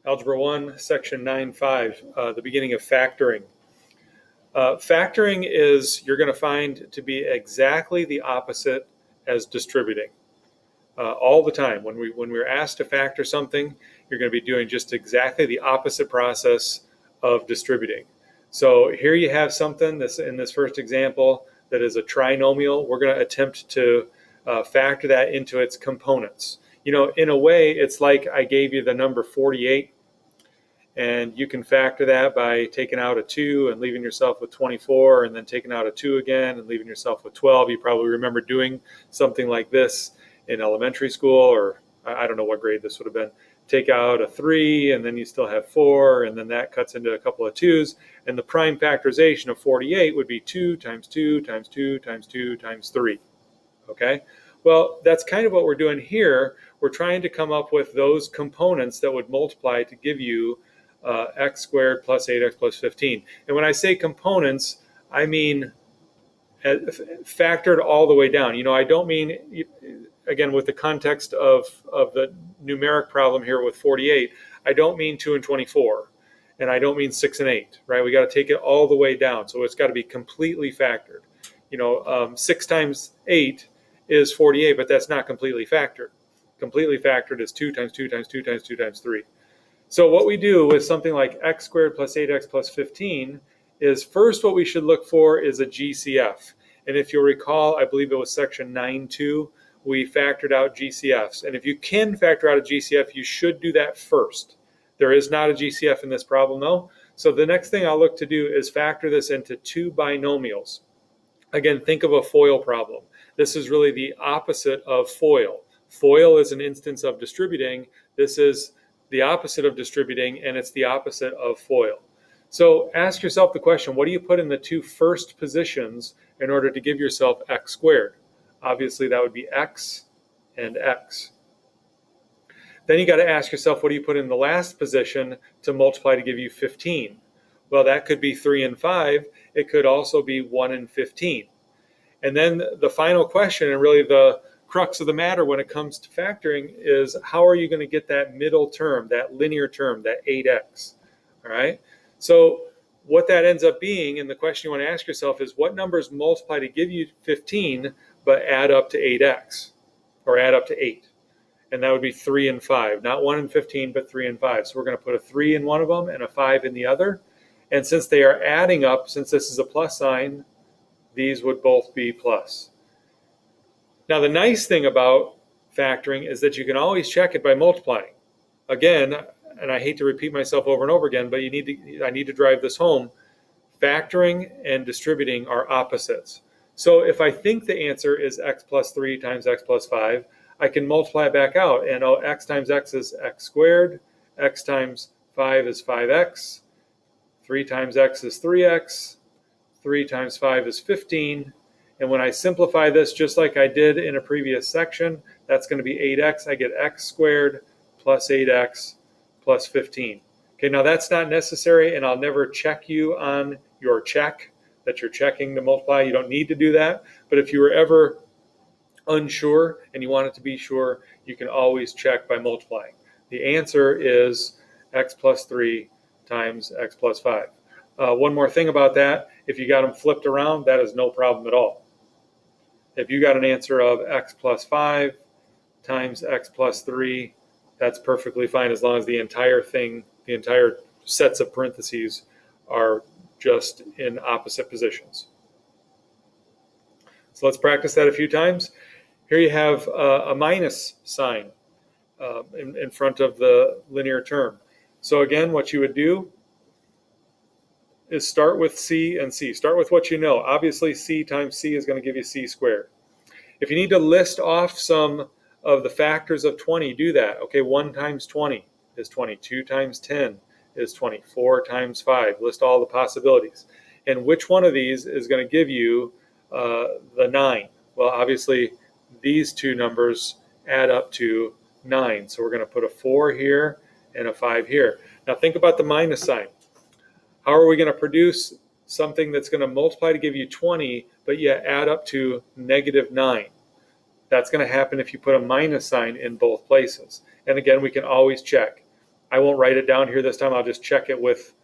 Algebra 1, Section 9.5, the beginning of factoring. Factoring is, you're going to find to be exactly the opposite as distributing. All the time. When we're asked to factor something, you're going to be doing just exactly the opposite process of distributing. So here you have something that's in this first example that is a trinomial. We're going to attempt to factor that into its components. You know, in a way, it's like I gave you the number 48, and you can factor that by taking out a 2 and leaving yourself with 24, and then taking out a 2 again and leaving yourself with 12. You probably remember doing something like this in elementary school, or I don't know what grade this would have been. Take out a 3, and then you still have 4, and then that cuts into a couple of 2's, and the prime factorization of 48 would be 2 times 2 times 2 times 2 times 3. Okay? Well, that's kind of what we're doing here. We're trying to come up with those components that would multiply to give you x squared plus 8x plus 15. And when I say components, I mean factored all the way down. You know, I don't mean, again, with the context of the numeric problem here with 48, I don't mean 2 and 24, and I don't mean 6 and 8, right? We got to take it all the way down, so it's got to be completely factored. You know, 6 times 8 is 48, but that's not completely factored. Completely factored is 2 times 2 times 2 times 2 times 3. So what we do with something like x squared plus 8x plus 15 is, first what we should look for is a GCF. And if you'll recall, I believe it was section 9.2, we factored out GCFs. And if you can factor out a GCF, you should do that first. There is not a GCF in this problem though. So the next thing I'll look to do is factor this into two binomials. Again, think of a FOIL problem. This is really the opposite of FOIL. FOIL is an instance of distributing. This is the opposite of distributing, and it's the opposite of FOIL. So ask yourself the question, what do you put in the two first positions in order to give yourself x squared? Obviously, that would be x and x. Then you got to ask yourself, what do you put in the last position to multiply to give you 15? Well, that could be 3 and 5. It could also be 1 and 15. And then the final question, and really the crux of the matter when it comes to factoring, is how are you going to get that middle term, that linear term, that 8x? All right. So what that ends up being, and the question you want to ask yourself is, what numbers multiply to give you 15 but add up to 8x, or add up to 8? And that would be 3 and 5, not 1 and 15, but 3 and 5. So we're going to put a 3 in one of them and a 5 in the other. And since they are adding up, since this is a plus sign, these would both be plus. Now, the nice thing about factoring is that you can always check it by multiplying. Again, and I hate to repeat myself over and over again, but I need to drive this home. Factoring and distributing are opposites. So if I think the answer is x plus 3 times x plus 5, I can multiply it back out. And x times x is x squared, x times 5 is 5x, 3 times x is 3x, 3 times 5 is 15. And when I simplify this, just like I did in a previous section, that's going to be 8x. I get x squared plus 8x plus 15. Okay, now that's not necessary, and I'll never check you on your check that you're checking to multiply. You don't need to do that. But if you were ever unsure and you want it to be sure, you can always check by multiplying. The answer is x plus 3 times x plus 5. One more thing about that, if you got them flipped around, that is no problem at all. If you got an answer of x plus 5 times x plus 3, that's perfectly fine as long as the entire thing, the entire sets of parentheses are just in opposite positions. So let's practice that a few times. Here you have a minus sign in front of the linear term. So again, what you would do is start with c and c. Start with what you know. Obviously, c times c is going to give you c squared. If you need to list off some of the factors of 20, do that. Okay, 1 times 20 is 20. 2 times 10 is 20. 4 times 5. List all the possibilities. And which one of these is going to give you the 9? Well, obviously, these two numbers add up to 9. So we're going to put a 4 here and a 5 here. Now think about the minus sign. How are we going to produce something that's going to multiply to give you 20, but yet add up to negative 9? That's going to happen if you put a minus sign in both places. And again, we can always check. I won't write it down here this time. I'll just check it with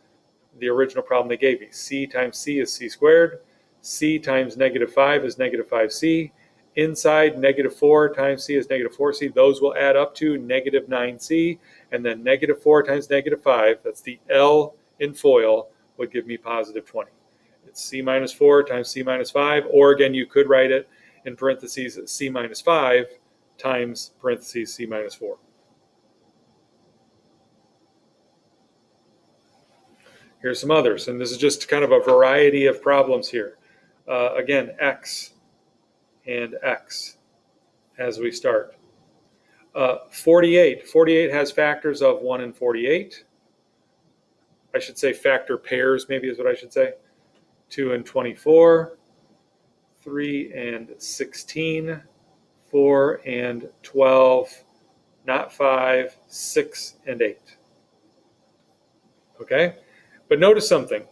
the original problem they gave me. C times C is C squared. C times negative 5 is negative 5C. Inside, negative 4 times C is negative 4C. Those will add up to negative 9C. And then negative 4 times negative 5, that's the L in FOIL, would give me positive 20. It's C minus 4 times C minus 5. Or again, you could write it in parentheses C minus 5 times parentheses C minus 4. Here's some others, and this is just kind of a variety of problems here. Again, X and X as we start. 48. 48 has factors of 1 and 48. I should say factor pairs, maybe is what I should say. 2 and 24. 3 and 16. 4 and 12. Not 5. 6 and 8. Okay? But notice something.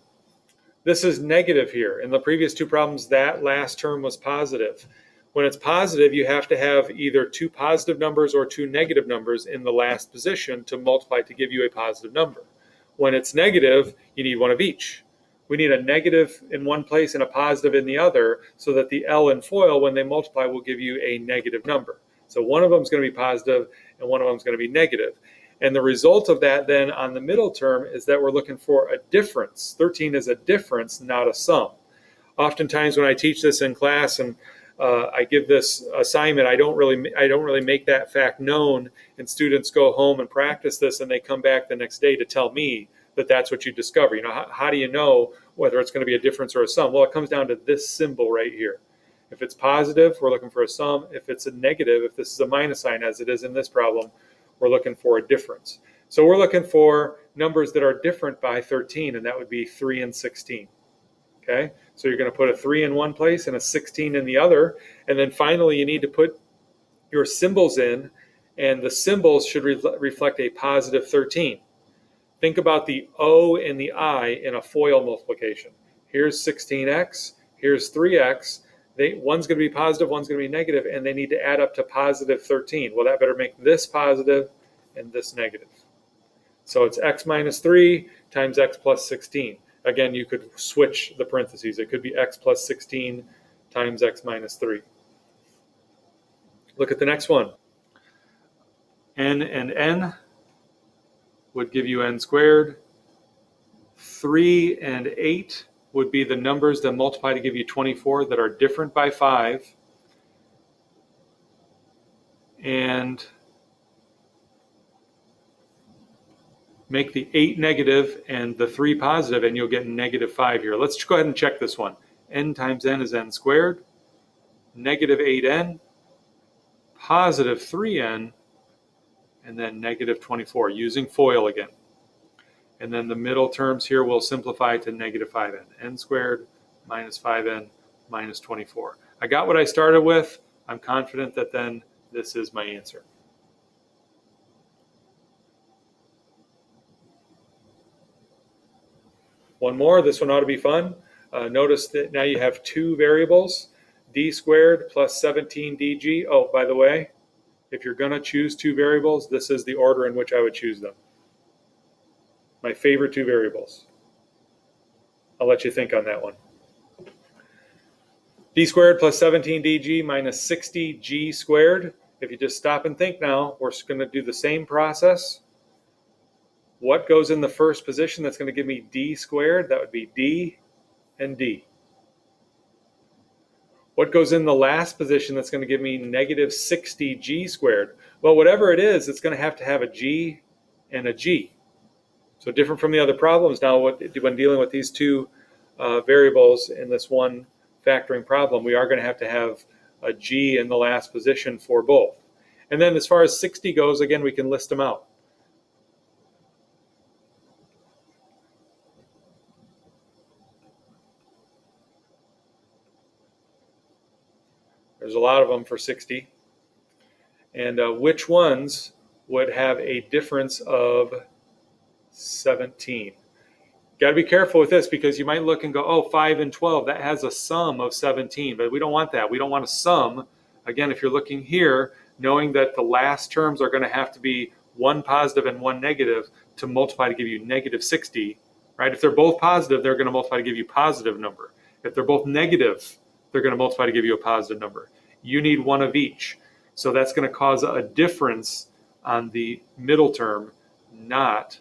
This is negative here. In the previous two problems, that last term was positive. When it's positive, you have to have either two positive numbers or two negative numbers in the last position to multiply to give you a positive number. When it's negative, you need one of each. We need a negative in one place and a positive in the other so that the L in FOIL, when they multiply, will give you a negative number. So one of them is going to be positive and one of them is going to be negative. And the result of that then on the middle term is that we're looking for a difference. 13 is a difference, not a sum. Oftentimes when I teach this in class and I give this assignment, I don't really make that fact known, and students go home and practice this, and they come back the next day to tell me that that's what you discover. You know, how do you know whether it's going to be a difference or a sum? Well, it comes down to this symbol right here. If it's positive, we're looking for a sum. If it's a negative, if this is a minus sign, as it is in this problem, we're looking for a difference. So we're looking for numbers that are different by 13, and that would be 3 and 16. Okay, so you're going to put a 3 in one place and a 16 in the other, and then finally you need to put your symbols in, and the symbols should reflect a positive 13. Think about the O and the I in a FOIL multiplication. Here's 16x, here's 3x. One's going to be positive, one's going to be negative, and they need to add up to positive 13. Well, that better make this positive and this negative. So it's x minus 3 times x plus 16. Again, you could switch the parentheses. It could be x plus 16 times x minus 3. Look at the next one. N and n would give you n squared. 3 and 8 would be the numbers that multiply to give you 24 that are different by 5. And make the 8 negative and the 3 positive, and you'll get negative 5 here. Let's go ahead and check this one. N times n is n squared. Negative 8n. Positive 3n. And then negative 24, using FOIL again. And then the middle terms here will simplify to negative 5n. N squared minus 5n minus 24. I got what I started with. I'm confident that then this is my answer. One more. This one ought to be fun. Notice that now you have two variables, d squared plus 17dg. Oh, by the way, if you're going to choose two variables, this is the order in which I would choose them. My favorite two variables. I'll let you think on that one. D squared plus 17dg minus 60g squared. If you just stop and think now, we're going to do the same process. What goes in the first position that's going to give me d squared? That would be d and d. What goes in the last position that's going to give me negative 60g squared? Well, whatever it is, it's going to have a g and a g. So different from the other problems now, when dealing with these two variables in this one factoring problem, we are going to have a g in the last position for both. And then as far as 60 goes, again, we can list them out. There's a lot of them for 60. And which ones would have a difference of 17? Got to be careful with this because you might look and go, oh, 5 and 12, that has a sum of 17. But we don't want that. We don't want a sum. Again, if you're looking here, knowing that the last terms are going to have to be one positive and one negative to multiply to give you negative 60, right? If they're both positive, they're going to multiply to give you a positive number. If they're both negative, they're going to multiply to give you a positive number. You need one of each. So that's going to cause a difference on the middle term, not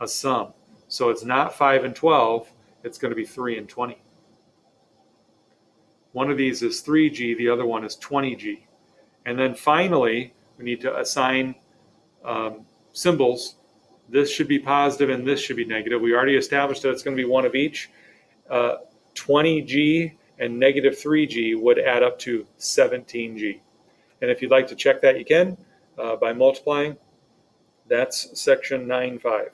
a sum. So it's not 5 and 12, it's going to be 3 and 20. One of these is 3g, the other one is 20g. And then finally, we need to assign symbols. This should be positive and this should be negative. We already established that it's going to be one of each. 20g and negative 3g would add up to 17g. And if you'd like to check that, you can by multiplying. That's section 9.5.